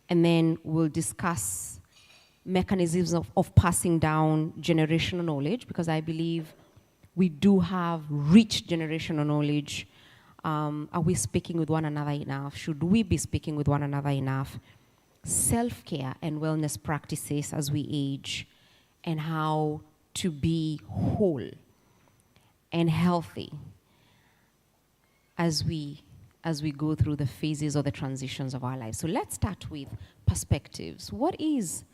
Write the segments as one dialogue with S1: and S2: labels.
S1: And then we'll discuss mechanisms of passing down generational knowledge, because I believe we do have rich generational knowledge. Are we speaking with one another enough? Should we be speaking with one another enough? Self-care and wellness practices as we age, and how to be whole and healthy as we go through the phases or the transitions of our lives. So let's start with perspectives. What is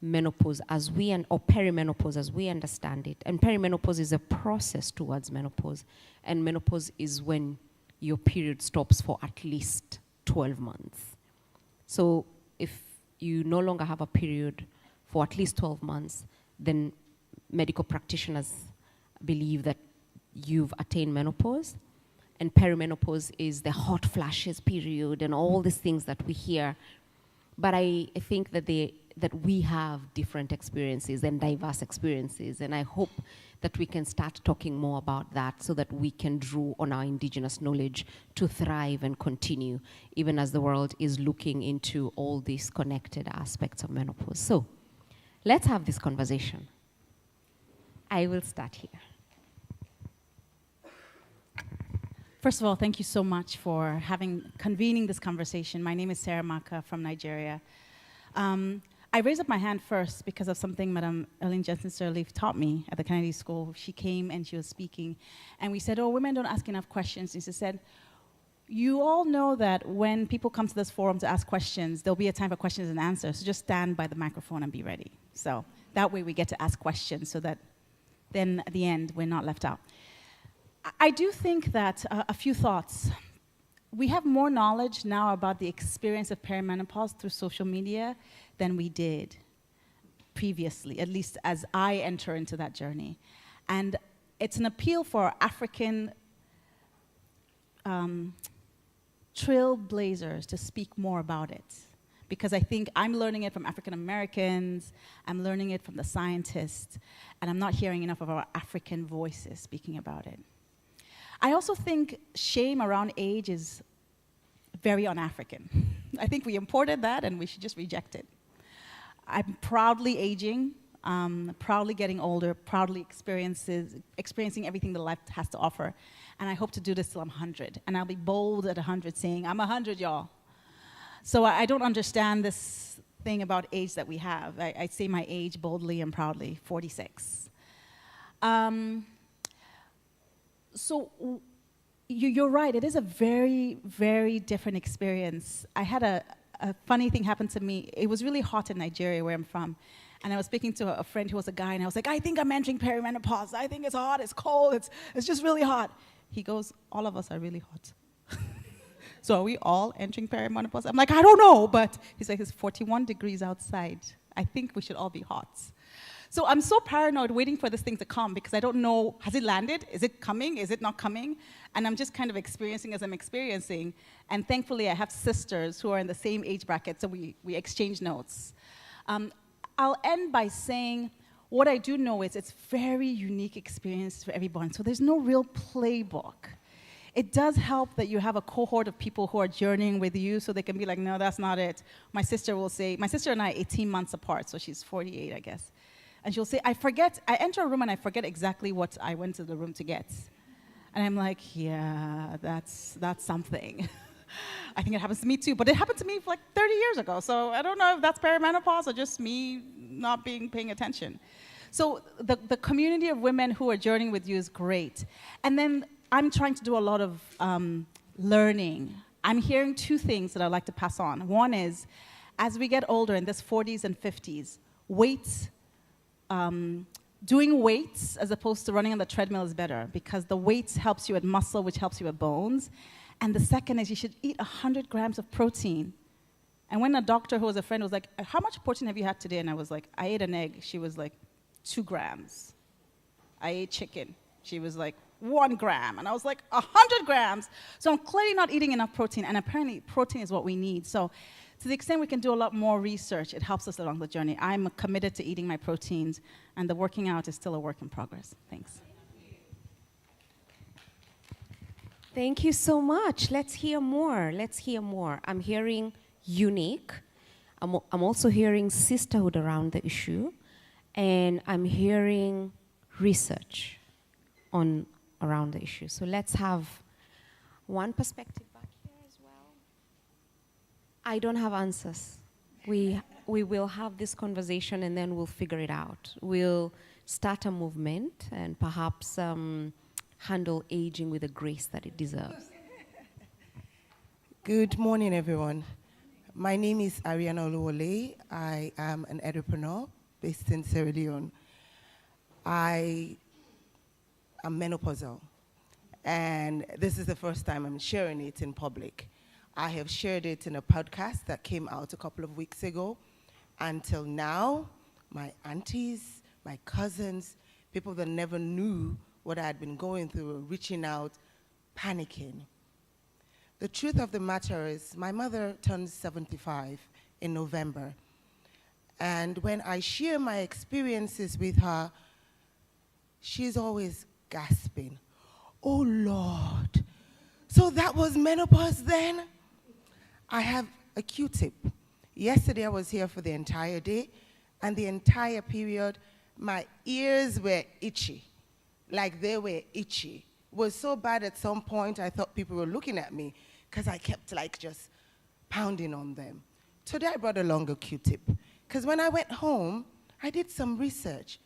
S1: menopause or perimenopause as we understand it? And perimenopause is a process towards menopause. And menopause is when your period stops for at least 12 months. So if you no longer have a period for at least 12 months, then medical practitioners believe that you've attained menopause. And perimenopause is the hot flashes period and all these things that we hear. But I think that we have different experiences and diverse experiences. And I hope that we can start talking more about that so that we can draw on our indigenous knowledge to thrive and continue, even as the world is looking into all these connected aspects of menopause. So let's have this conversation. I will start here.
S2: First of all, thank you so much for convening this conversation. My name is Sarah Maka from Nigeria. I raised up my hand first because of something Madam Ellen Jensen Sirleaf taught me at the Kennedy School. She came and she was speaking, and we said, oh, women don't ask enough questions. And she said, you all know that when people come to this forum to ask questions, there'll be a time for questions and answers, so just stand by the microphone and be ready. So that way we get to ask questions so that then at the end, we're not left out. I do think that a few thoughts. We have more knowledge now about the experience of perimenopause through social media than we did previously, at least as I enter into that journey. And it's an appeal for African trailblazers to speak more about it. Because I think I'm learning it from African Americans, I'm learning it from the scientists, and I'm not hearing enough of our African voices speaking about it. I also think shame around age is very un-African. I think we imported that and we should just reject it. I'm proudly aging, proudly getting older, proudly experiencing everything that life has to offer. And I hope to do this till I'm 100. And I'll be bold at 100 saying, I'm 100, y'all. So I don't understand this thing about age that we have. I say my age boldly and proudly, 46. So you're right, it is a very, very different experience. I had a funny thing happen to me. It was really hot in Nigeria, where I'm from. And I was speaking to a friend who was a guy, and I was like, I think I'm entering perimenopause. I think it's hot, it's cold, it's just really hot. He goes, all of us are really hot. So are we all entering perimenopause? I'm like, I don't know, but he's like, it's 41 degrees outside. I think we should all be hot. So I'm so paranoid waiting for this thing to come because I don't know, has it landed? Is it coming? Is it not coming? And I'm just kind of experiencing as I'm experiencing. And thankfully, I have sisters who are in the same age bracket, so we exchange notes. I'll end by saying, what I do know is it's very unique experience for everyone. So there's no real playbook. It does help that you have a cohort of people who are journeying with you so they can be like, no, that's not it. My sister will say, my sister and I are 18 months apart, so she's 48, I guess. And she'll say, I enter a room and I forget exactly what I went to the room to get. And I'm like, yeah, that's something. I think it happens to me too, but it happened to me like 30 years ago. So I don't know if that's perimenopause or just me not paying attention. So the community of women who are journeying with you is great. And then I'm trying to do a lot of learning. I'm hearing two things that I'd like to pass on. One is, as we get older in this 40s and 50s, weights, doing weights as opposed to running on the treadmill is better because the weights helps you with muscle, which helps you with bones. And the second is you should eat 100 grams of protein. And when a doctor who was a friend was like, how much protein have you had today? And I was like, I ate an egg. She was like, 2 grams. I ate chicken. She was like, 1 gram. And I was like, 100 grams. So I'm clearly not eating enough protein. And apparently protein is what we need. So to the extent we can do a lot more research, it helps us along the journey. I'm committed to eating my proteins. And the working out is still a work in progress. Thanks.
S1: Thank you so much. Let's hear more. I'm hearing unique. I'm also hearing sisterhood around the issue, and I'm hearing research around the issue. So let's have one perspective back here as well. I don't have answers. We will have this conversation and then we'll figure it out. We'll start a movement and perhaps handle aging with the grace that it deserves.
S3: Good morning, everyone. My name is Ariana Oluwole. I am an entrepreneur based in Sierra Leone. I am menopausal, and this is the first time I'm sharing it in public. I have shared it in a podcast that came out a couple of weeks ago. Until now, my aunties, my cousins, people that never knew what I had been going through were reaching out, panicking. The truth of the matter is, my mother turned 75 in November. And when I share my experiences with her, she's always gasping, "Oh Lord, so that was menopause then?" I have a Q-tip. Yesterday I was here for the entire day, and the entire period, my ears were itchy, like they were itchy. It was so bad at some point I thought people were looking at me because I kept like just pounding on them. Today I brought along a Q-tip, because when I went home, I did some research.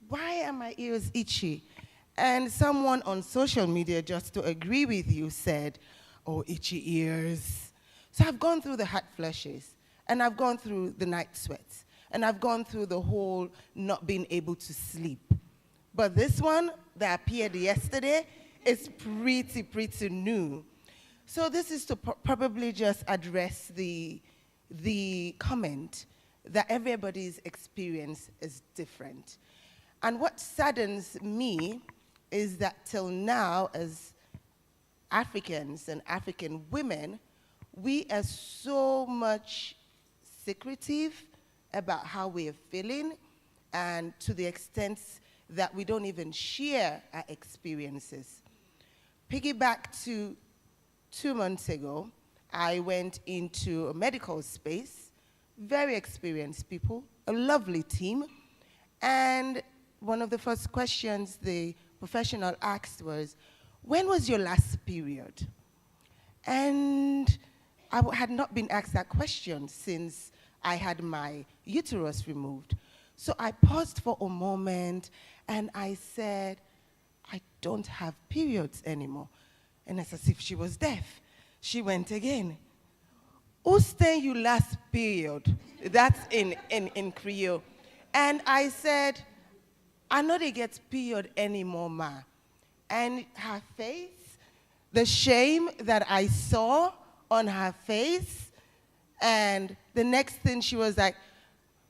S3: Why are my ears itchy? And someone on social media, just to agree with you, said, "Oh, itchy ears." So I've gone through the hot flushes, and I've gone through the night sweats, and I've gone through the whole not being able to sleep. But this one that appeared yesterday is pretty new. So this is to probably just address the comment that everybody's experience is different. And what saddens me is that till now, as Africans and African women, we are so much secretive about how we are feeling, and to the extent that we don't even share our experiences. Piggyback to 2 months ago, I went into a medical space, very experienced people, a lovely team, and one of the first questions the professional asked was, "When was your last period?" And I had not been asked that question since I had my uterus removed. So I paused for a moment and I said, "I don't have periods anymore." And it's as if she was deaf. She went again. "Who's saying you last period?" That's in Creole. And I said, "I know they get period anymore, ma." And her face, the shame that I saw on her face, and the next thing she was like,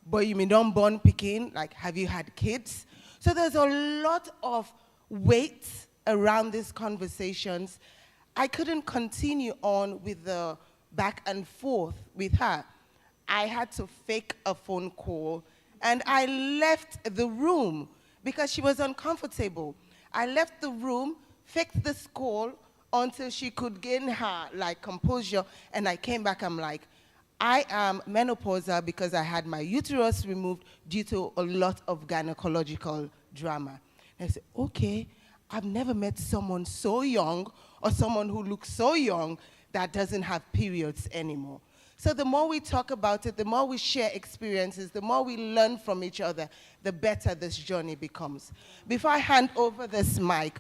S3: "But you mean don't born picking? Like, have you had kids?" So there's a lot of weight around these conversations. I couldn't continue on with the back and forth with her. I had to fake a phone call, and I left the room because she was uncomfortable. I left the room, faked this call until she could gain her composure, and I came back. I'm like, "I am menopausal because I had my uterus removed due to a lot of gynecological drama." And I said, "Okay, I've never met someone so young or someone who looks so young that doesn't have periods anymore." So the more we talk about it, the more we share experiences, the more we learn from each other, the better this journey becomes. Before I hand over this mic,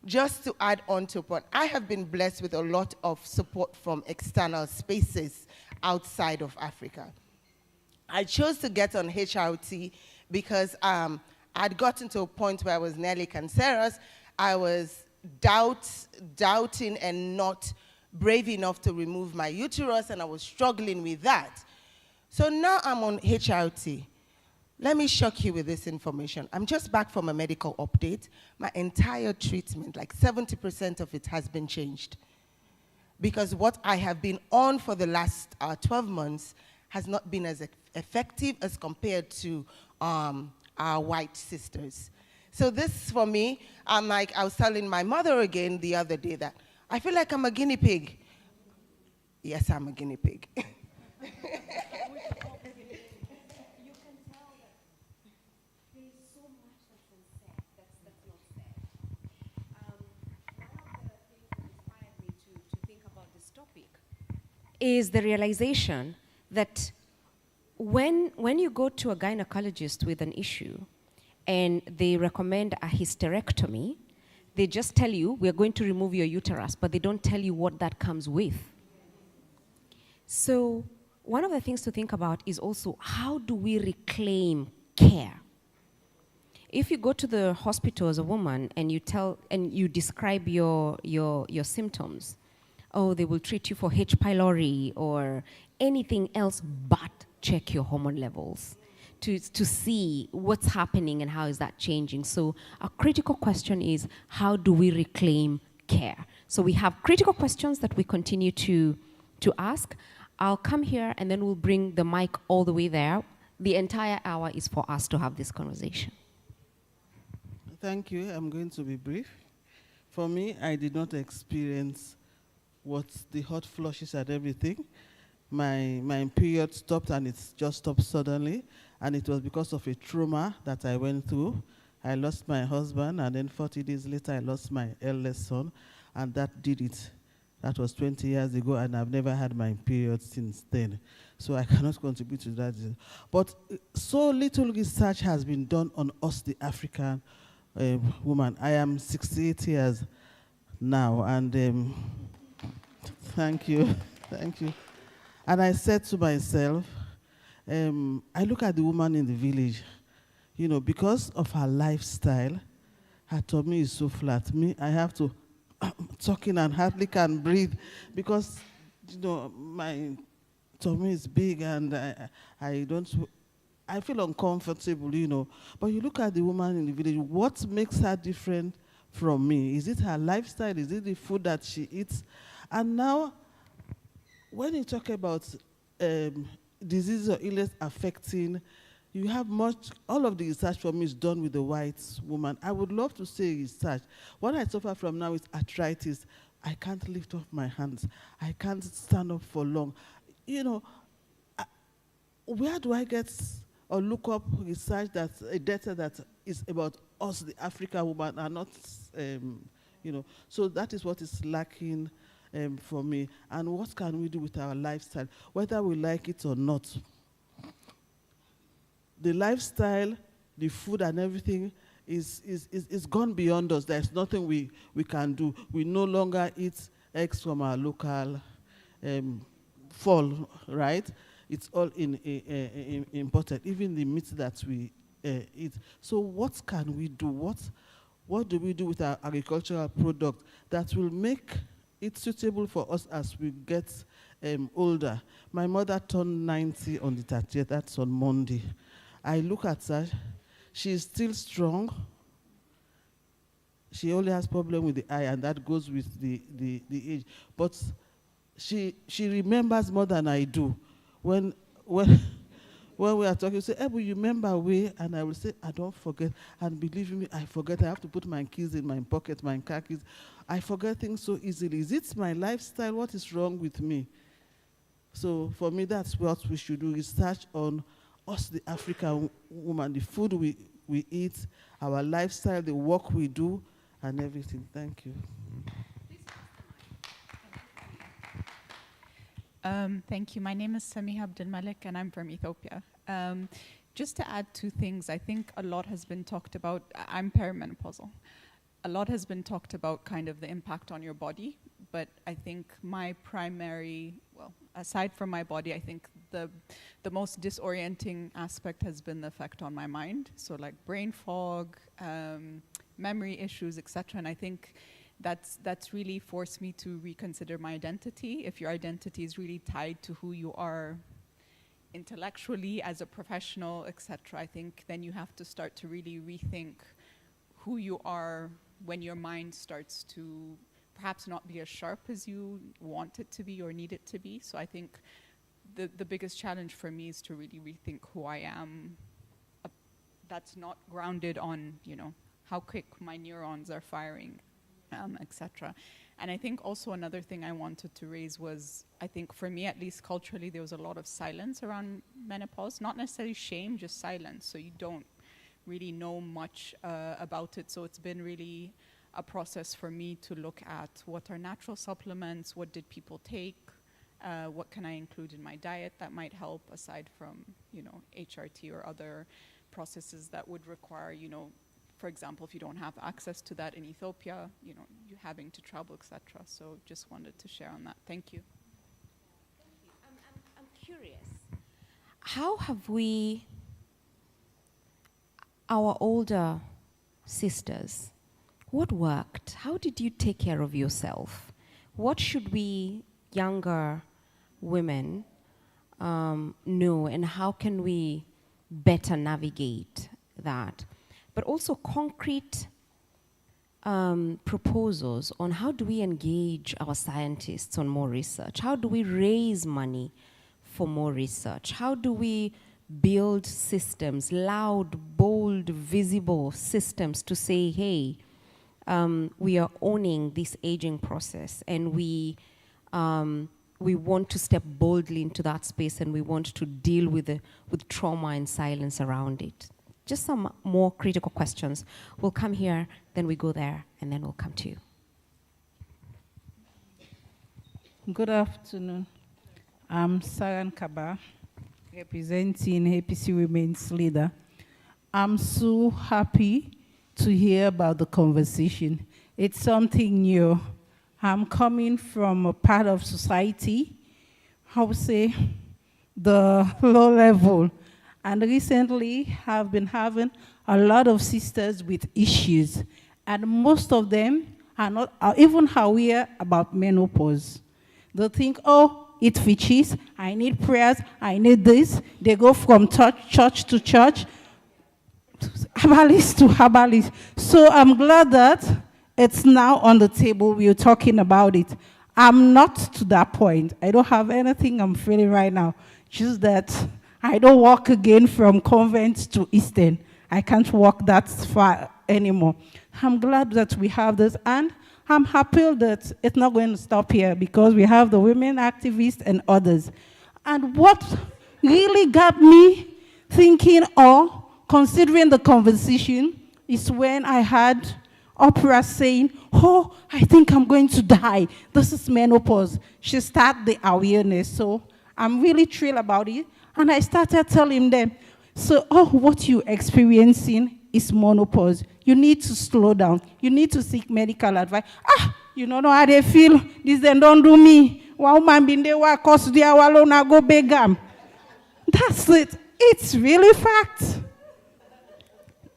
S3: just to add on to what, I have been blessed with a lot of support from external spaces outside of Africa. I chose to get on HRT because I'd gotten to a point where I was nearly cancerous. I was doubting and not brave enough to remove my uterus, and I was struggling with that. So now I'm on HRT. Let me shock you with this information. I'm just back from a medical update. My entire treatment, like 70% of it has been changed. Because what I have been on for the last 12 months has not been as effective as compared to our white sisters. So this, for me, I was telling my mother again the other day that I feel like I'm a guinea pig. Yes, I'm a guinea pig.
S1: is the realization that when you go to a gynecologist with an issue and they recommend a hysterectomy, they just tell you, we're going to remove your uterus, but they don't tell you what that comes with. So one of the things to think about is also, how do we reclaim care? If you go to the hospital as a woman and you describe your symptoms, oh, they will treat you for H. pylori or anything else but check your hormone levels to see what's happening and how is that changing. So a critical question is, how do we reclaim care? So we have critical questions that we continue to ask. I'll come here and then we'll bring the mic all the way there. The entire hour is for us to have this conversation.
S4: Thank you. I'm going to be brief. For me, I did not experience the hot flushes and everything. My period stopped, and it just stopped suddenly. And it was because of a trauma that I went through. I lost my husband, and then 40 days later, I lost my eldest son, and that did it. That was 20 years ago, and I've never had my period since then. So I cannot contribute to that. But so little research has been done on us, the African woman. I am 68 years now, and thank you, thank you. And I said to myself, I look at the woman in the village, because of her lifestyle, her tummy is so flat. Me, I have to talking and hardly can breathe because, my tummy is big and I feel uncomfortable, But you look at the woman in the village, what makes her different from me? Is it her lifestyle? Is it the food that she eats? And now, when you talk about disease or illness affecting, you have all of the research for me is done with the white woman. I would love to say research. What I suffer from now is arthritis. I can't lift up my hands. I can't stand up for long. Where do I get or look up research data that is about us, the African woman, and not, So that is what is lacking for me. And what can we do with our lifestyle, whether we like it or not? The lifestyle, the food and everything is gone beyond us. There's nothing we can do. We no longer eat eggs from our local fall, right? It's all imported, even the meat that we eat. So what can we do? What do we do with our agricultural product that will make it suitable for us as we get older? My mother turned 90 on the 30th, that's on Monday. I look at her, she's still strong. She only has problem with the eye, and that goes with the age. But she remembers more than I do. When we are talking, you say, "Hey, you remember we?" And I will say, "I don't forget." And believe me, I forget. I have to put my keys in my pocket, my car keys. I forget things so easily. Is it my lifestyle? What is wrong with me? So for me, that's what we should do, research on us, the African woman, the food we eat, our lifestyle, the work we do, and everything. Thank you.
S5: Thank you. My name is Samiha Abdelmalik, and I'm from Ethiopia. Just to add two things, I think a lot has been talked about. I'm perimenopausal. A lot has been talked about kind of the impact on your body, but I think my primary, aside from my body, I think the most disorienting aspect has been the effect on my mind. So like brain fog, memory issues, etc. And I think that's really forced me to reconsider my identity. If your identity is really tied to who you are intellectually as a professional, etc., I think then you have to start to really rethink who you are when your mind starts to perhaps not be as sharp as you want it to be or need it to be. So I think the biggest challenge for me is to really rethink who I am. That's not grounded on, how quick my neurons are firing, etc. And I think also another thing I wanted to raise was, I think for me at least culturally, there was a lot of silence around menopause, not necessarily shame, just silence. So you don't really know much about it. So it's been really a process for me to look at what are natural supplements, what did people take, What can I include in my diet that might help, aside from, HRT or other processes that would require, for example, if you don't have access to that in Ethiopia, you having to travel, etc. So just wanted to share on that. Thank you.
S1: I'm curious. How have we, our older sisters, what worked? How did you take care of yourself? What should we younger women know, and how can we better navigate that? But also concrete proposals on how do we engage our scientists on more research? How do we raise money for more research? How do we build systems, loud, bold, visible systems to say, hey, we are owning this aging process, and we want to step boldly into that space, and we want to deal with trauma and silence around it. Just some more critical questions. We'll come here, then we go there, and then we'll come to you.
S6: Good afternoon. I'm Saran Kaba, representing APC Women's Leader. I'm so happy to hear about the conversation. It's something new. I'm coming from a part of society, I would say, the low level. And recently, I've been having a lot of sisters with issues, and most of them are even aware about menopause. They think, oh, it fitches, I need prayers, I need this. They go from church to church, herbalist to herbalist. So I'm glad that it's now on the table, we're talking about it. I'm not to that point. I don't have anything I'm feeling right now, just that I don't walk again from convent to Eastern. I can't walk that far anymore. I'm glad that we have this, and I'm happy that it's not going to stop here, because we have the women activists and others. And what really got me thinking or considering the conversation is when I had Oprah saying, oh, I think I'm going to die. This is menopause. She started the awareness. So I'm really thrilled about it. And I started telling them, so, oh, what you're experiencing is menopause. You need to slow down. You need to seek medical advice. You don't know how they feel. This then don't do me. One woman been there, work, cause they are alone, I go beg them. That's it. It's really fact.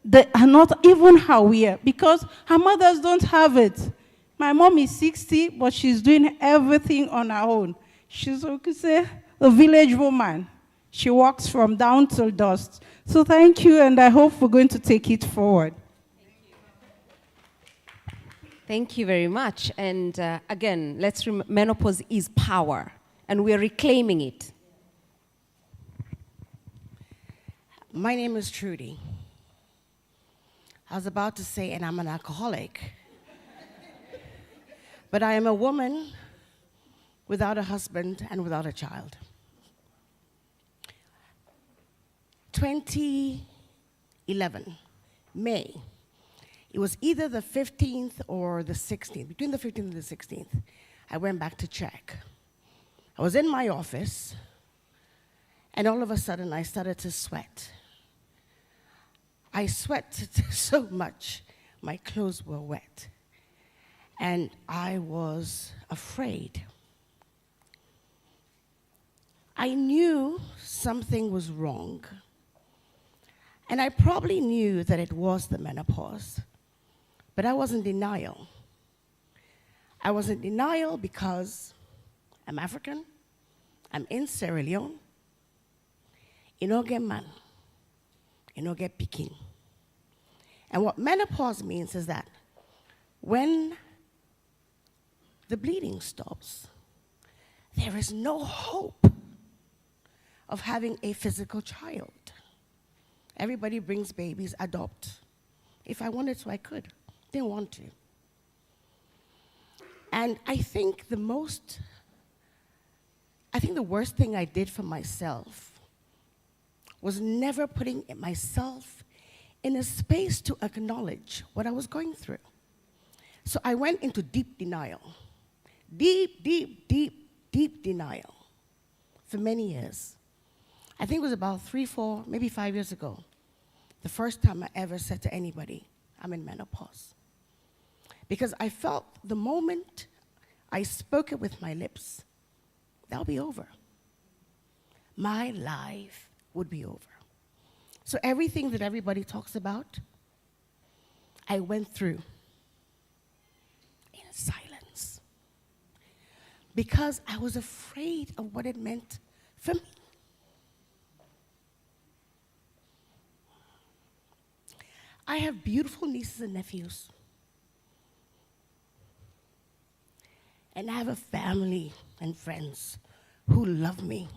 S6: They are not even aware, because her mothers don't have it. My mom is 60, but she's doing everything on her own. She's, we could say, a village woman. She walks from dawn till dusk. So thank you, and I hope we're going to take it forward.
S1: Thank you very much. And again, let's remember, menopause is power, and we're reclaiming it.
S7: My name is Trudy. I was about to say, and I'm an alcoholic. But I am a woman without a husband and without a child. 2011, May. It was either the 15th or the 16th, between the 15th and the 16th. I went back to check. I was in my office, and all of a sudden I started to sweat. I sweated so much, my clothes were wet. And I was afraid. I knew something was wrong. And I probably knew that it was the menopause, but I was in denial. I was in denial because I'm African, I'm in Sierra Leone, you don't get man, you don't get pikin. And what menopause means is that when the bleeding stops, there is no hope of having a physical child. Everybody brings babies, adopt. If I wanted to, I could. Didn't want to. And I think the worst thing I did for myself was never putting myself in a space to acknowledge what I was going through. So I went into deep denial. Deep, deep, deep deep denial for many years. I think it was about 3, 4, maybe 5 years ago, the first time I ever said to anybody, I'm in menopause. Because I felt the moment I spoke it with my lips, that'll be over. My life would be over. So everything that everybody talks about, I went through in silence. Because I was afraid of what it meant for me. I have beautiful nieces and nephews. And I have a family and friends who love me.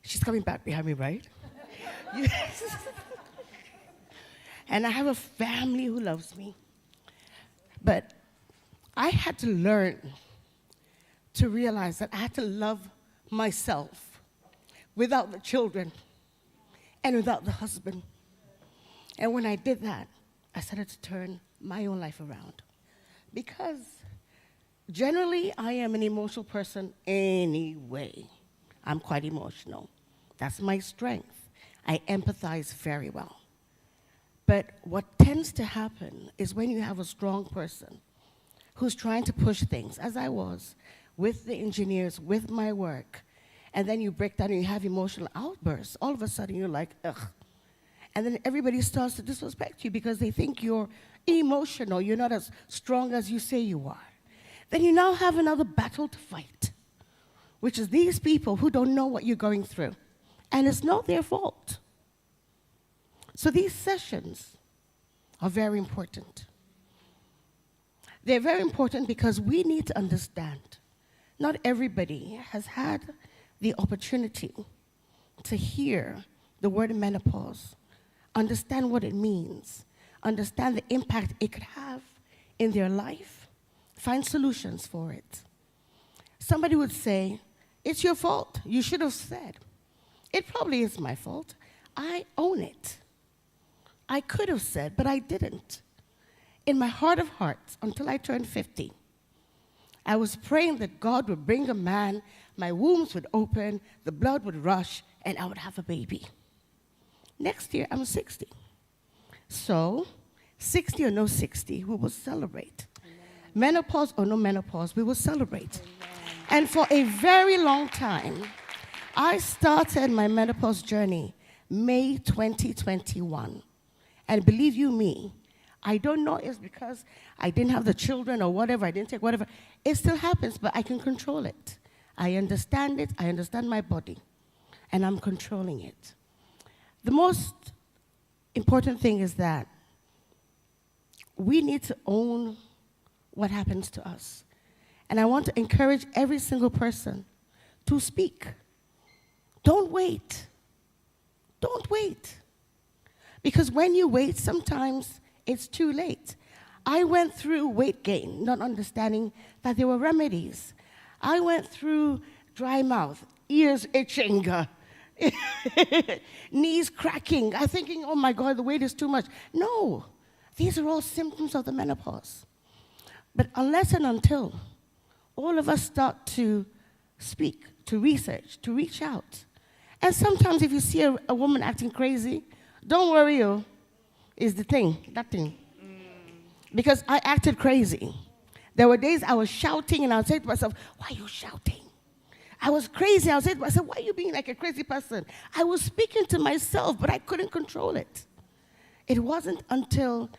S7: She's coming back behind me, right? Yes. And I have a family who loves me. But I had to learn to realize that I had to love myself without the children and without the husband. And when I did that, I started to turn my own life around. Because generally, I am an emotional person anyway. I'm quite emotional. That's my strength. I empathize very well. But what tends to happen is when you have a strong person who's trying to push things, as I was, with the engineers, with my work, and then you break down and you have emotional outbursts, all of a sudden you're like, ugh. And then everybody starts to disrespect you because they think you're emotional, you're not as strong as you say you are. Then you now have another battle to fight, which is these people who don't know what you're going through. And it's not their fault. So these sessions are very important. They're very important because we need to understand not everybody has had the opportunity to hear the word menopause, understand what it means, understand the impact it could have in their life, find solutions for it. Somebody would say, it's your fault. You should have said. It probably is my fault. I own it. I could have said, but I didn't. In my heart of hearts, until I turned 50, I was praying that God would bring a man, my wombs would open, the blood would rush, and I would have a baby. Next year, I'm 60. So, 60 or no 60, we will celebrate. Amen. Menopause or no menopause, we will celebrate. Amen. And for a very long time, I started my menopause journey May 2021. And believe you me, I don't know it's because I didn't have the children or whatever, I didn't take whatever. It still happens, but I can control it. I understand it, I understand my body, and I'm controlling it. The most important thing is that we need to own what happens to us. And I want to encourage every single person to speak. Don't wait. Don't wait. Because when you wait, sometimes it's too late. I went through weight gain, not understanding that there were remedies. I went through dry mouth, ears itching, knees cracking. I'm thinking, oh my God, the weight is too much. No, these are all symptoms of the menopause. But unless and until all of us start to speak, to research, to reach out. And sometimes if you see a woman acting crazy, don't worry, is the thing, that thing. Because I acted crazy. There were days I was shouting and I would say to myself, why are you shouting? I was crazy. I would say to myself, why are you being like a crazy person? I was speaking to myself, but I couldn't control it. It wasn't until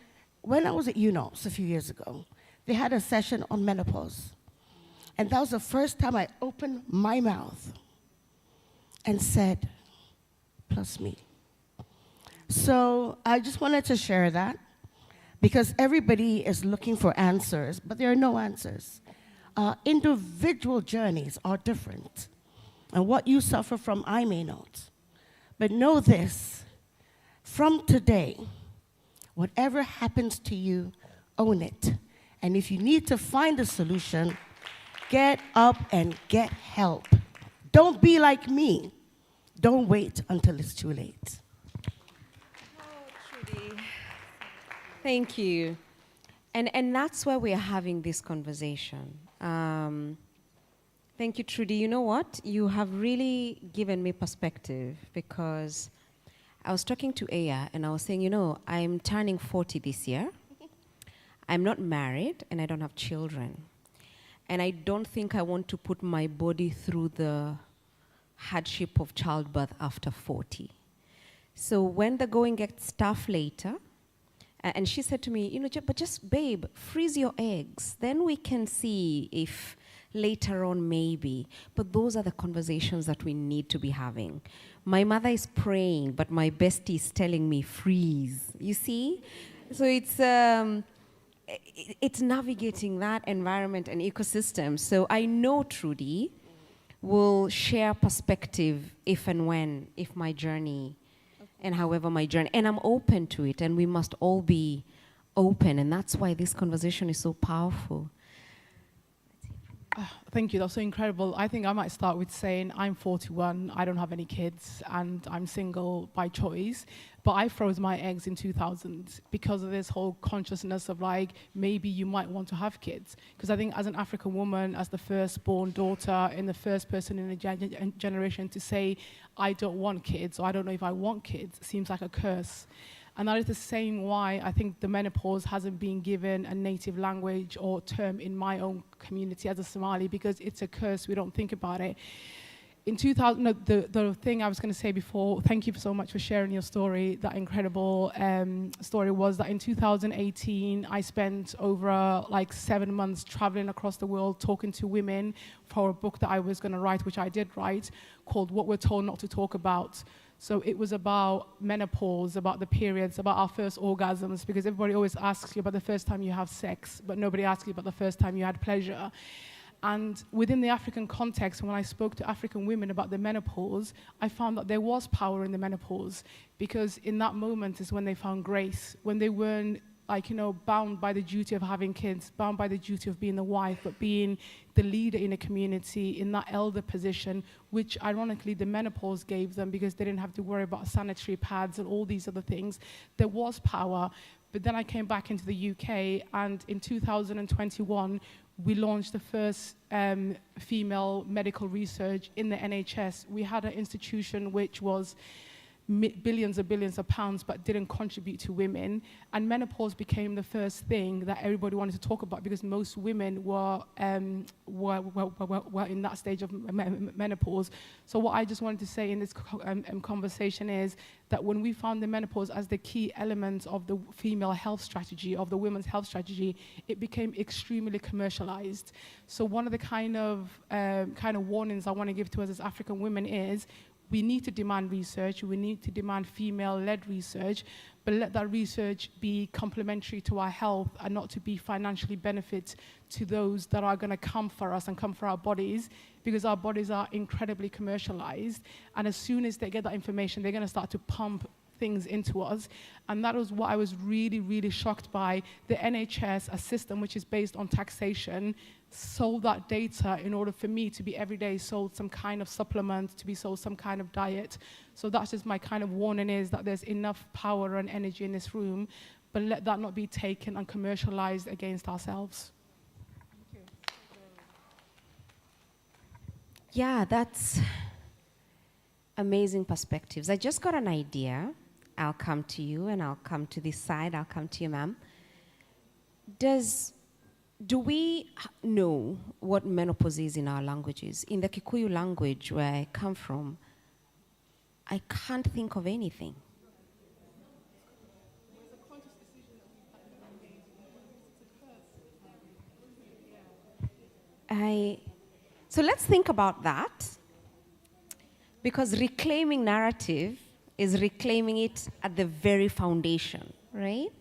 S7: when I was at UNOPS a few years ago, they had a session on menopause. And that was the first time I opened my mouth and said, plus me. So I just wanted to share that because everybody is looking for answers, but there are no answers. Individual journeys are different. And what you suffer from, I may not. But know this, from today, whatever happens to you, own it. And if you need to find a solution, get up and get help. Don't be like me. Don't wait until it's too late.
S1: Thank you. And that's why we're having this conversation. Thank you, Trudy. You know what? You have really given me perspective, because I was talking to Aya and I was saying, I'm turning 40 this year. I'm not married and I don't have children. And I don't think I want to put my body through the hardship of childbirth after 40. So when the going gets tough later, and she said to me, but just, babe, freeze your eggs. Then we can see if later on maybe. But those are the conversations that we need to be having. My mother is praying, but my bestie is telling me freeze. You see? So it's navigating that environment and ecosystem. So I know Trudy will share perspective if my journey, and however my journey, and I'm open to it, and we must all be open, and that's why this conversation is so powerful.
S8: Thank you, that's so incredible. I think I might start with saying I'm 41, I don't have any kids, and I'm single by choice. But I froze my eggs in 2000 because of this whole consciousness of like, maybe you might want to have kids. Because I think as an African woman, as the firstborn daughter and the first person in a generation to say, I don't want kids, or I don't know if I want kids, seems like a curse. And that is the same why I think the menopause hasn't been given a native language or term in my own community as a Somali, because it's a curse, we don't think about it. In 2000, no, the thing I was going to say before, thank you so much for sharing your story, that incredible story, was that in 2018, I spent over 7 months traveling across the world talking to women for a book that I was going to write, which I did write, called What We're Told Not to Talk About. So it was about menopause, about the periods, about our first orgasms, because everybody always asks you about the first time you have sex, but nobody asks you about the first time you had pleasure. And within the African context, when I spoke to African women about the menopause, I found that there was power in the menopause, because in that moment is when they found grace, when they weren't bound by the duty of having kids, bound by the duty of being the wife, but being the leader in a community, in that elder position, which ironically the menopause gave them, because they didn't have to worry about sanitary pads and all these other things. There was power. But then I came back into the UK, and in 2021, we launched the first female medical research in the NHS. We had an institution which was billions of pounds, but didn't contribute to women. And menopause became the first thing that everybody wanted to talk about, because most women were in that stage of menopause. So what I just wanted to say in this conversation is that when we found the menopause as the key element of the female health strategy, of the women's health strategy, it became extremely commercialized. So one of the kind of warnings I want to give to us as African women is, we need to demand research, we need to demand female-led research, but let that research be complementary to our health and not to be financially benefit to those that are going to come for us and come for our bodies, because our bodies are incredibly commercialized. And as soon as they get that information, they're going to start to pump things into us. And that was what I was really, really shocked by. The NHS, a system which is based on taxation, sold that data in order for me to be every day sold some kind of supplement, to be sold some kind of diet. So that's just my kind of warning, is that there's enough power and energy in this room, but let that not be taken and commercialized against ourselves. Thank you.
S1: Yeah, that's amazing perspectives. I just got an idea. I'll come to you, and I'll come to this side. I'll come to you, ma'am. Do we know what menopause is in our languages? In the Kikuyu language, where I come from, I can't think of anything. So let's think about that, because reclaiming narrative is reclaiming it at the very foundation, right?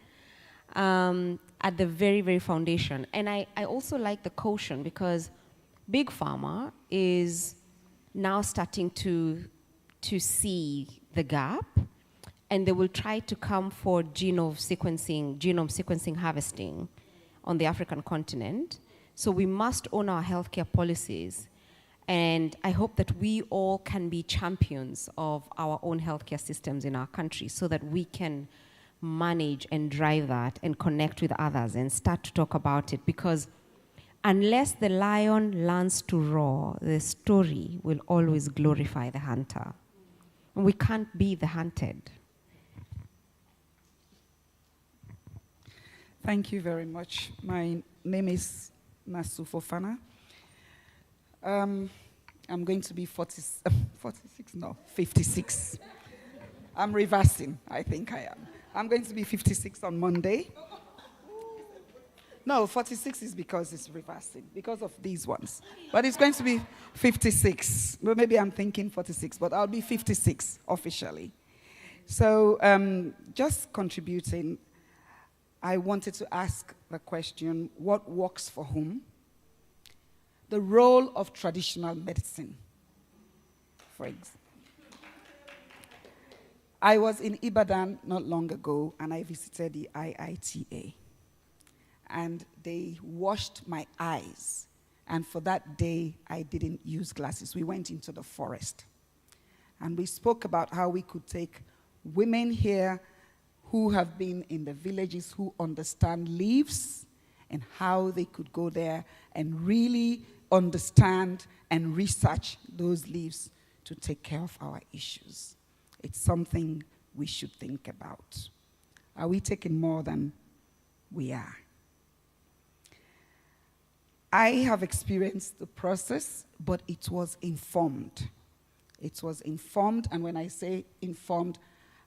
S1: At the very, very foundation. And I also like the caution, because Big Pharma is now starting to see the gap, and they will try to come for genome sequencing harvesting on the African continent. So we must own our healthcare policies. And I hope that we all can be champions of our own healthcare systems in our country, so that we can manage and drive that and connect with others and start to talk about it. Because Unless the lion learns to roar, the story will always glorify the hunter. And we can't be the hunted.
S9: Thank you very much. My name is Nasu Fofana. I'm going to be 46, no, 56. I'm reversing, I think I am. I'm going to be 56 on Monday. No, 46 is because it's reversing, because of these ones. But it's going to be 56. Well, maybe I'm thinking 46, but I'll be 56 officially. So just contributing, I wanted to ask the question, what works for whom? The role of traditional medicine, for example. I was in Ibadan not long ago, and I visited the IITA. And they washed my eyes. And for that day, I didn't use glasses. We went into the forest. And we spoke about how we could take women here who have been in the villages, who understand leaves, and how they could go there and really understand and research those leaves to take care of our issues. It's something we should think about. Are we taking more than we are? I have experienced the process, but it was informed. It was informed, and when I say informed,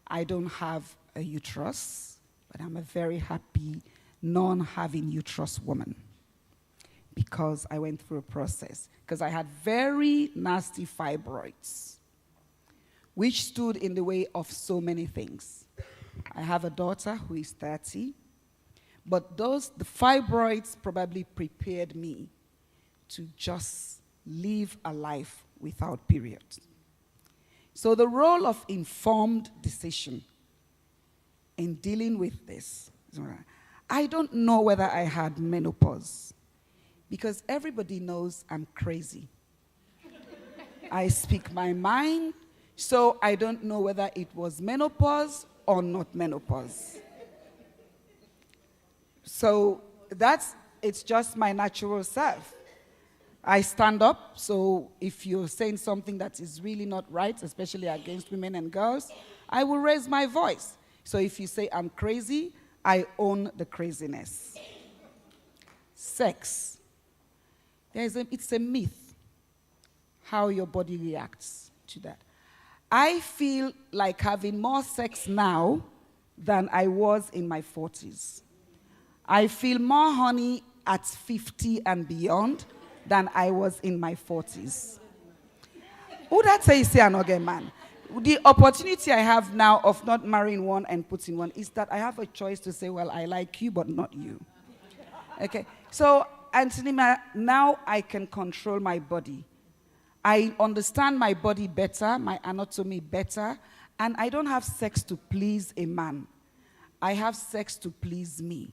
S9: I don't have a uterus, but I'm a very happy non-having uterus woman because I went through a process, because I had very nasty fibroids, which stood in the way of so many things. I have a daughter who is 30, but the fibroids probably prepared me to just live a life without periods. So the role of informed decision in dealing with this, I don't know whether I had menopause, because everybody knows I'm crazy. I speak my mind, so I don't know whether it was menopause or not menopause. So it's just my natural self. I stand up, so if you're saying something that is really not right, especially against women and girls, I will raise my voice. So if you say I'm crazy, I own the craziness. Sex. It's a myth how your body reacts to that. I feel like having more sex now than I was in my 40s. I feel more honey at 50 and beyond than I was in my 40s. Who that say say another man? The opportunity I have now of not marrying one and putting one is that I have a choice to say, well, I like you, but not you. Okay, so Anthony, now I can control my body. I understand my body better, my anatomy better, and I don't have sex to please a man. I have sex to please me.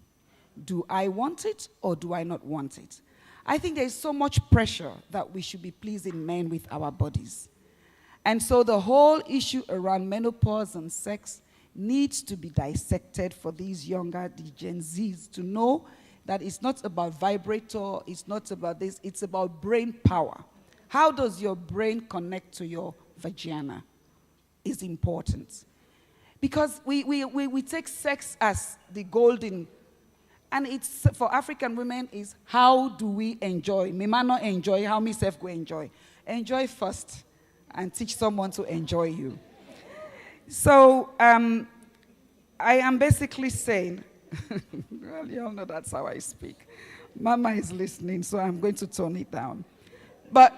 S9: Do I want it or do I not want it? I think there's so much pressure that we should be pleasing men with our bodies. And so the whole issue around menopause and sex needs to be dissected for these younger, the Gen Zs, to know that it's not about vibrator, it's not about this, it's about brain power. How does your brain connect to your vagina is important. Because we take sex as the golden, and it's for African women is how do we enjoy? Me man not enjoy, how me self go enjoy. Enjoy first and teach someone to enjoy you. So I am basically saying, well, you all know that's how I speak. Mama is listening, so I'm going to tone it down. But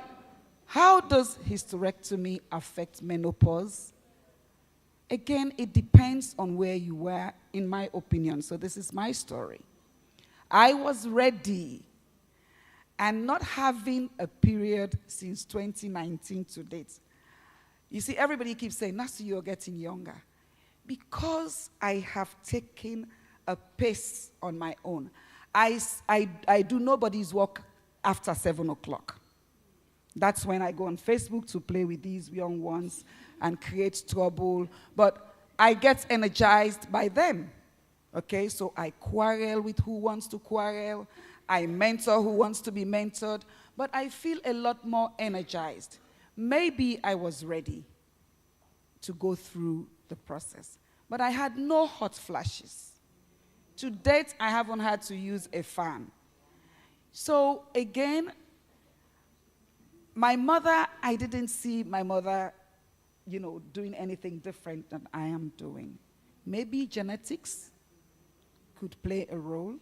S9: how does hysterectomy affect menopause? Again, it depends on where you were, in my opinion. So this is my story. I was ready, and not having a period since 2019 to date. You see, everybody keeps saying, Nasu, you're getting younger. Because I have taken a pace on my own. I do nobody's work after 7 o'clock. That's when I go on Facebook to play with these young ones and create trouble. But I get energized by them. Okay, so I quarrel with who wants to quarrel. I mentor who wants to be mentored, but I feel a lot more energized. Maybe I was ready to go through the process, but I had no hot flashes. To date, I haven't had to use a fan. So again, my mother, I didn't see my mother, doing anything different than I am doing. Maybe genetics could play a role.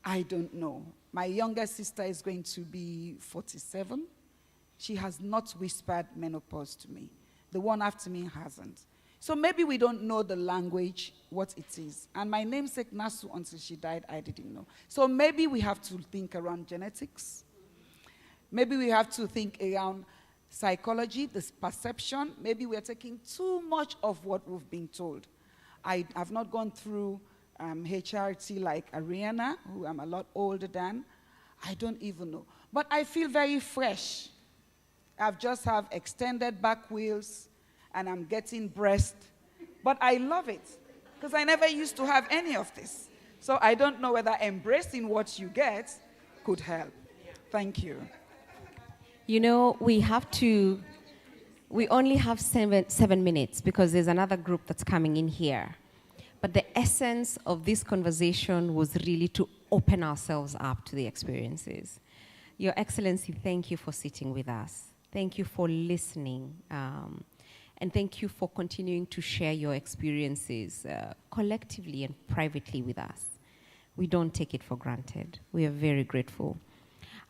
S9: I don't know. My younger sister is going to be 47. She has not whispered menopause to me. The one after me hasn't. So maybe we don't know the language, what it is. And my namesake Nasu, until she died, I didn't know. So maybe we have to think around genetics. Maybe we have to think around psychology, this perception. Maybe we're taking too much of what we've been told. I have not gone through HRT like Ariana, who I'm a lot older than. I don't even know. But I feel very fresh. I've just have extended back wheels, and I'm getting breast. But I love it, because I never used to have any of this. So I don't know whether embracing what you get could help. Thank you.
S1: We only have seven minutes because there's another group that's coming in here. But the essence of this conversation was really to open ourselves up to the experiences. Your Excellency, thank you for sitting with us. Thank you for listening. And thank you for continuing to share your experiences collectively and privately with us. We don't take it for granted. We are very grateful.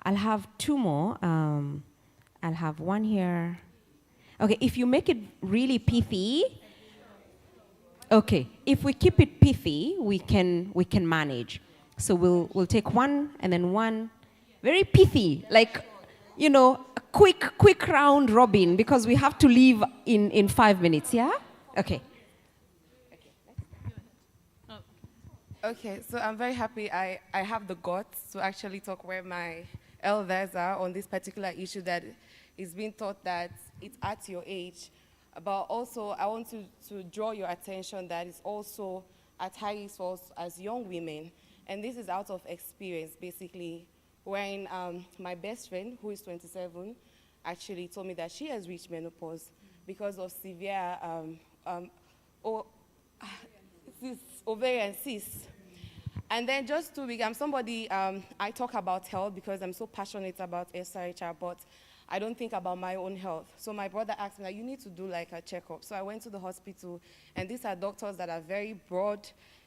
S1: I'll have two more. I'll have one here. Okay, if you make it really pithy, okay. If we keep it pithy, we can manage. So we'll take one and then one, very pithy, like, a quick round robin, because we have to leave in 5 minutes. Yeah. Okay.
S10: Okay, so I'm very happy I have the guts to actually talk where my elders are on this particular issue that is being taught that it's at your age. But also, I want to draw your attention that it's also at high risk for us as young women. And this is out of experience, basically, when my best friend, who is 27, actually told me that she has reached menopause because of severe ovarian cysts. And then just 2 weeks, I'm somebody, I talk about health because I'm so passionate about SRHR, but I don't think about my own health. So my brother asked me, you need to do like a checkup. So I went to the hospital, and these are doctors that are very broad,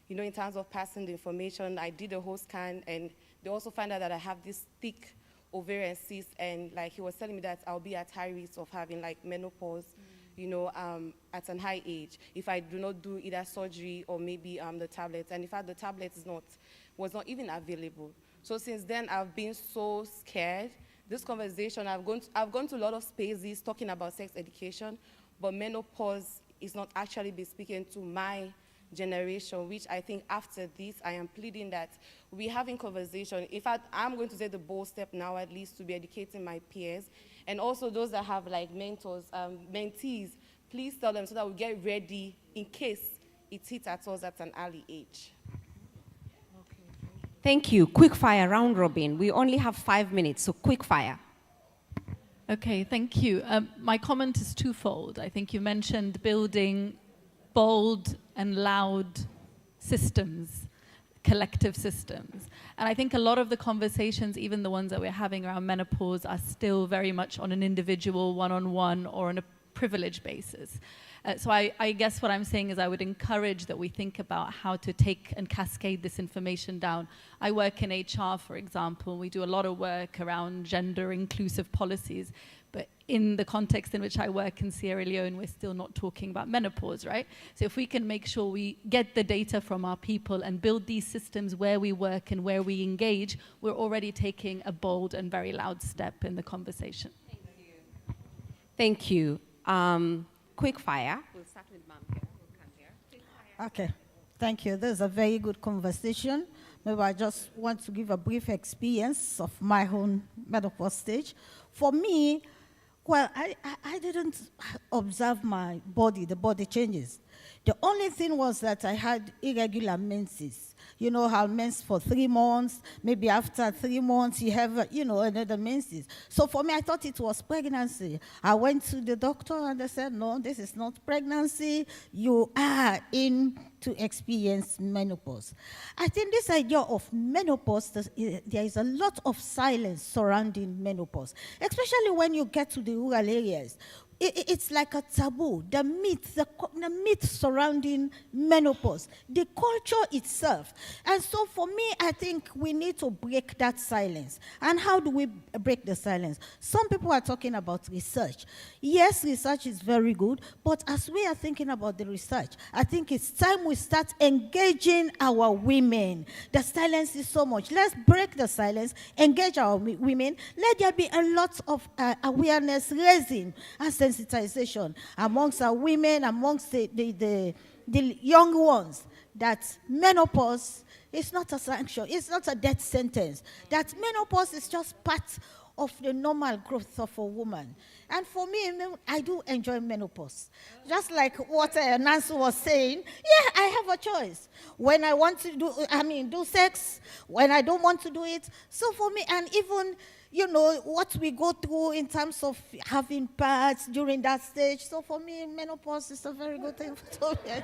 S10: in terms of passing the information. I did a whole scan, and they also found out that I have this thick ovarian cyst, and like he was telling me that I'll be at high risk of having like menopause, at an high age if I do not do either surgery or maybe the tablets. And in fact, the tablets was not even available. So since then, I've been so scared. This conversation, I've gone to a lot of spaces talking about sex education, but menopause is not actually be speaking to my generation, which I think after this, I am pleading that we're having conversation. In fact, I'm going to take the bold step now, at least, to be educating my peers, and also those that have like mentors, mentees, please tell them so that we get ready in case it hits at us at an early age.
S1: Thank you. Quick fire, round robin. We only have 5 minutes, so quick fire.
S5: Okay, thank you. My comment is twofold. I think you mentioned building bold and loud systems, collective systems. And I think a lot of the conversations, even the ones that we're having around menopause, are still very much on an individual, one-on-one, or on a privilege basis. So I guess what I'm saying is I would encourage that we think about how to take and cascade this information down. I work in HR, for example. We do a lot of work around gender-inclusive policies. But in the context in which I work in Sierra Leone, we're still not talking about menopause, right? So if we can make sure we get the data from our people and build these systems where we work and where we engage, we're already taking a bold and very loud step in the conversation.
S1: Thank you. Quick fire. We'll start with Ma'am here. We'll come here.
S11: Okay, thank you. This is a very good conversation. Maybe I just want to give a brief experience of my own menopause stage. For me, well, I didn't observe my body, the body changes. The only thing was that I had irregular menses. You know how menses for 3 months, maybe after 3 months you have, another menses. So for me, I thought it was pregnancy. I went to the doctor and they said, no, this is not pregnancy. You are in to experience menopause. I think this idea of menopause, there is a lot of silence surrounding menopause, especially when you get to the rural areas. It's like a taboo. The myth surrounding menopause, the culture itself. And so for me, I think we need to break that silence. And how do we break the silence? Some people are talking about research. Yes, research is very good, but as we are thinking about the research, I think it's time we start engaging our women. The silence is so much. Let's break the silence, engage our women. Let there be a lot of awareness raising and sensitization amongst our women, amongst the young ones, that menopause is not a sanction, it's not a death sentence, that menopause is just part of the normal growth of a woman. And for me, I do enjoy menopause. Just like what Nancy was saying, yeah, I have a choice. When I want to do sex, when I don't want to do it. So for me, and even what we go through in terms of having parts during that stage. So for me, menopause is a very good thing for me.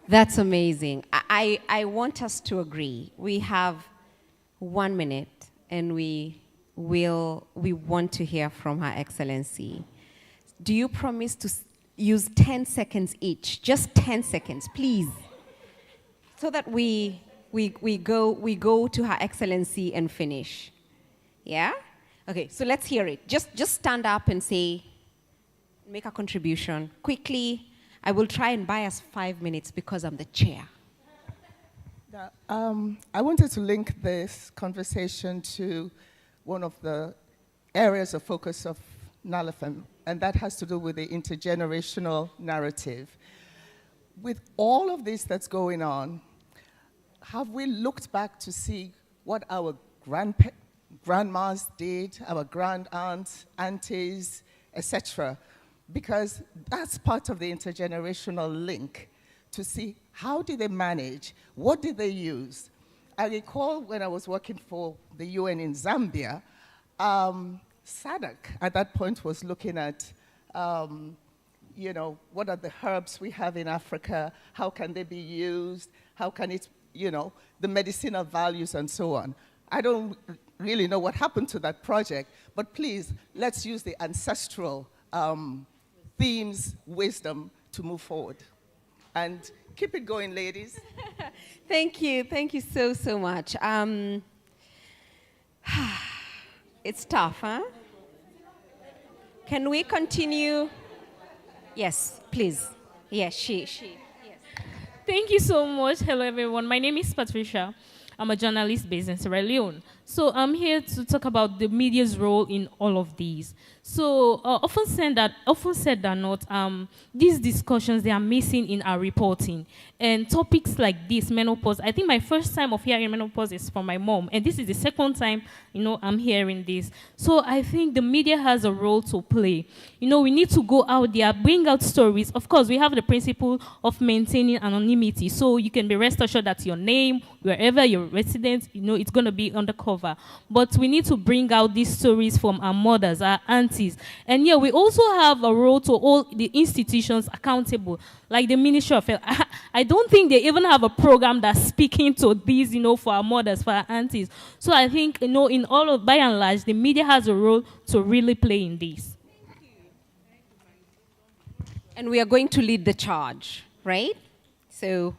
S1: That's amazing. I want us to agree. We have 1 minute, and we want to hear from Her Excellency. Do you promise to use 10 seconds each? Just 10 seconds, please. So that we go to Her Excellency and finish. Yeah? Okay, so let's hear it. Just stand up and say, make a contribution. Quickly, I will try and buy us 5 minutes because I'm the chair.
S3: I wanted to link this conversation to one of the areas of focus of Nalafem, and that has to do with the intergenerational narrative. With all of this that's going on, have we looked back to see what our grandmas did, our grand aunts, aunties, etc.? Because that's part of the intergenerational link, to see how did they manage, what did they use. I recall when I was working for the UN in Zambia, SADC at that point was looking at, what are the herbs we have in Africa, how can they be used, how can it, the medicinal values and so on. I don't really know what happened to that project, but please, let's use the ancestral themes, wisdom to move forward. And keep it going, ladies.
S1: Thank you so much. It's tough, huh? Can we continue? Yes, please. Yes, she. Yes.
S12: Thank you so much. Hello, everyone. My name is Patricia. I'm a journalist based in Sierra Leone. So I'm here to talk about the media's role in all of these. So often said that these discussions, they are missing in our reporting. And topics like this, menopause, I think my first time of hearing menopause is from my mom. And this is the second time, I'm hearing this. So I think the media has a role to play. We need to go out there, bring out stories. Of course, we have the principle of maintaining anonymity. So you can be rest assured that your name, wherever you're resident, it's going to be on the cover. But we need to bring out these stories from our mothers, our aunties. And yeah, we also have a role to hold the institutions accountable, like the Ministry of Health. I don't think they even have a program that's speaking to these, for our mothers, for our aunties. So I think, in all of, by and large, the media has a role to really play in this.
S1: And we are going to lead the charge, right? So,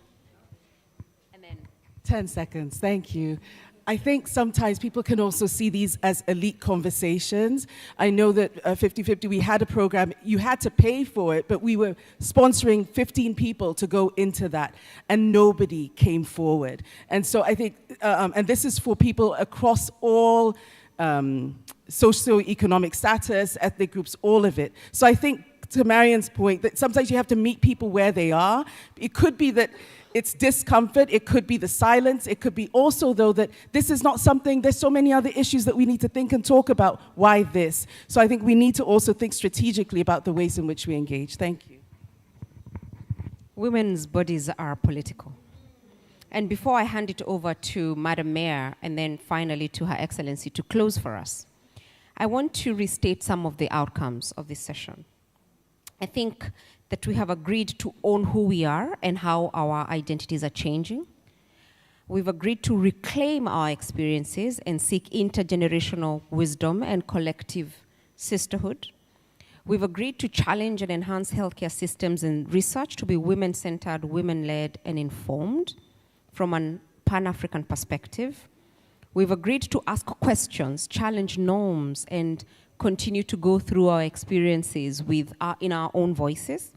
S1: and then
S13: 10 seconds, thank you. I think sometimes people can also see these as elite conversations. I know that 50/50, we had a program, you had to pay for it, but we were sponsoring 15 people to go into that, and nobody came forward. And so I think, and this is for people across all socioeconomic status, ethnic groups, all of it. So I think, to Marian's point, that sometimes you have to meet people where they are. It could be that it's discomfort, it could be the silence, it could be also, though, that this is not something, there's so many other issues that we need to think and talk about. Why this? So I think we need to also think strategically about the ways in which we engage. Thank you.
S1: women's bodies are political. And before I hand it over to Madam Mayor and then finally to Her Excellency to close for us, I want to restate some of the outcomes of this session. I think that we have agreed to own who we are and how our identities are changing. We've agreed to reclaim our experiences and seek intergenerational wisdom and collective sisterhood. We've agreed to challenge and enhance healthcare systems and research to be women-centered, women-led, and informed from a Pan-African perspective. We've agreed to ask questions, challenge norms, and continue to go through our experiences in our own voices.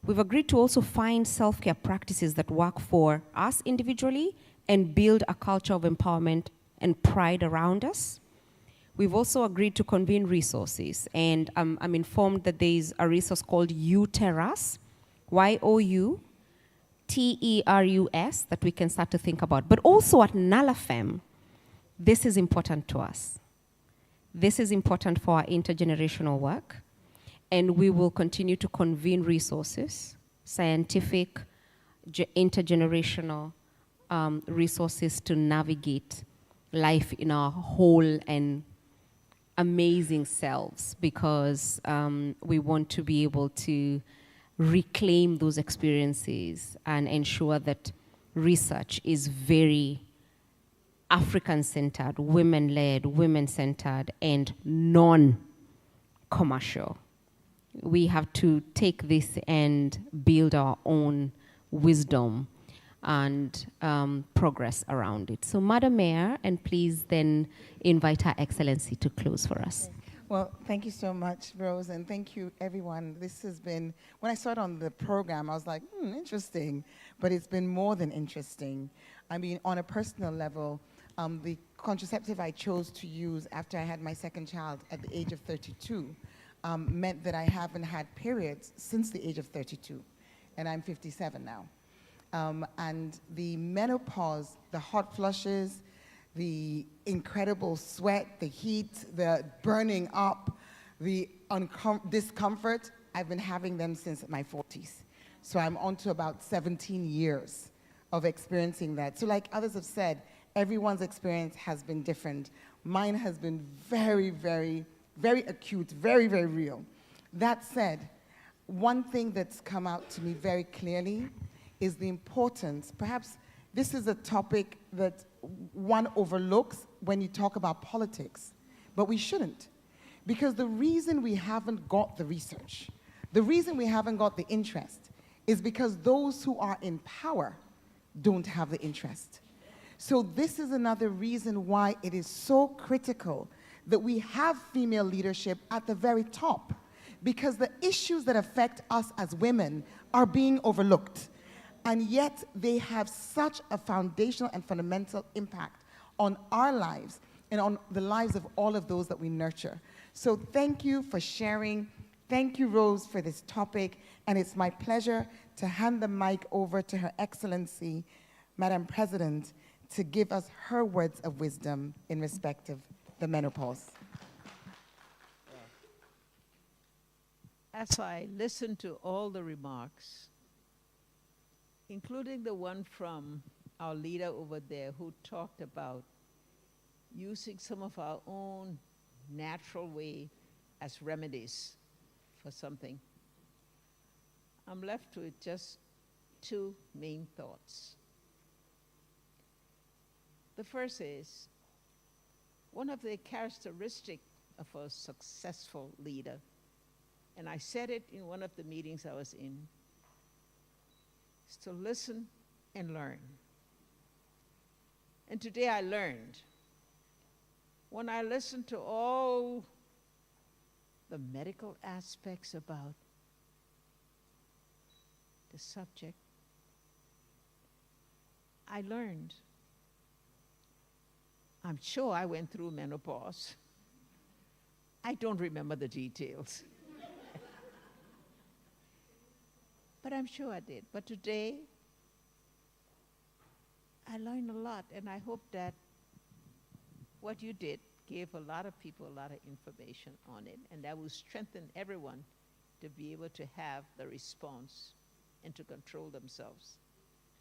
S1: We've agreed to also find self-care practices that work for us individually and build a culture of empowerment and pride around us. We've also agreed to convene resources, and I'm informed that there is a resource called Uterus, YOUTERUS, that we can start to think about. But also at Nalafem, this is important to us. This is important for our intergenerational work, and we will continue to convene resources, scientific, intergenerational resources to navigate life in our whole and amazing selves, because we want to be able to reclaim those experiences and ensure that research is very African-centered, women-led, women-centered, and non-commercial. We have to take this and build our own wisdom and progress around it. So, Madam Mayor, and please then invite Her Excellency to close for us.
S3: Well, thank you so much, Rose, and thank you, everyone. This has been, when I started on the program, I was like, interesting, but it's been more than interesting. I mean, on a personal level, the contraceptive I chose to use after I had my second child at the age of 32 meant that I haven't had periods since the age of 32, and I'm 57 now. And the menopause, the hot flushes, the incredible sweat, the heat, the burning up, the discomfort, I've been having them since my 40s. So I'm on to about 17 years of experiencing that. So like others have said, everyone's experience has been different. Mine has been very, very, very acute, very, very real. That said, one thing that's come out to me very clearly is the importance, perhaps this is a topic that one overlooks when you talk about politics, but we shouldn't. Because the reason we haven't got the research, the reason we haven't got the interest, is because those who are in power don't have the interest. So this is another reason why it is so critical that we have female leadership at the very top, because the issues that affect us as women are being overlooked. And yet they have such a foundational and fundamental impact on our lives and on the lives of all of those that we nurture. So thank you for sharing. Thank you, Rose, for this topic. And it's my pleasure to hand the mic over to Her Excellency, Madam President, to give us her words of wisdom in respect of the menopause.
S14: As I listen to all the remarks, including the one from our leader over there who talked about using some of our own natural way as remedies for something, I'm left with just two main thoughts. The first is, one of the characteristics of a successful leader, and I said it in one of the meetings I was in, is to listen and learn. And today I learned, when I listened to all the medical aspects about the subject, I learned. I'm sure I went through menopause. I don't remember the details. But I'm sure I did. But today, I learned a lot, and I hope that what you did gave a lot of people a lot of information on it, and that will strengthen everyone to be able to have the response and to control themselves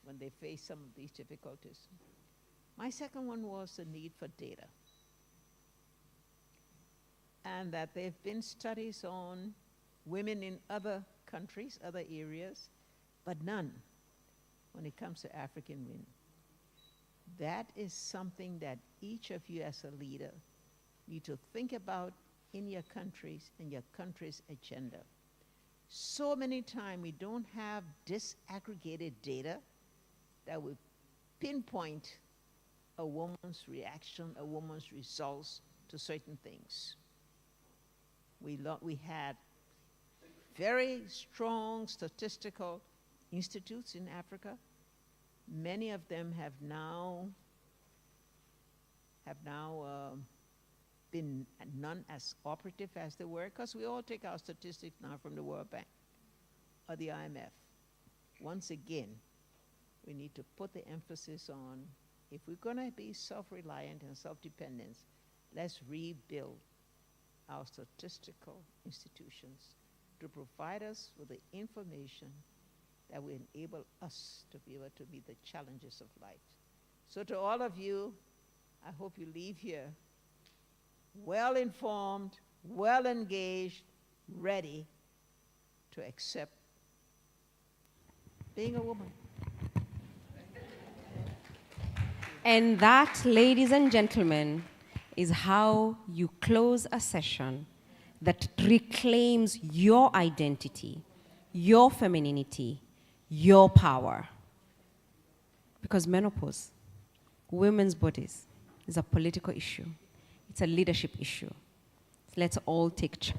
S14: when they face some of these difficulties. My second one was the need for data. And that there have been studies on women in other countries, other areas, but none when it comes to African women. That is something that each of you as a leader need to think about in your countries and your country's agenda. So many times we don't have disaggregated data that would pinpoint a woman's reaction, a woman's results to certain things. We had very strong statistical institutes in Africa. Many of them have now been none as operative as they were, because we all take our statistics now from the World Bank or the IMF. Once again, we need to put the emphasis on, if we're going to be self-reliant and self-dependent, let's rebuild our statistical institutions to provide us with the information that will enable us to be able to meet the challenges of life. So to all of you, I hope you leave here well-informed, well-engaged, ready to accept being a woman.
S1: And that, ladies and gentlemen, is how you close a session that reclaims your identity, your femininity, your power. Because menopause, women's bodies, is a political issue. It's a leadership issue. Let's all take charge.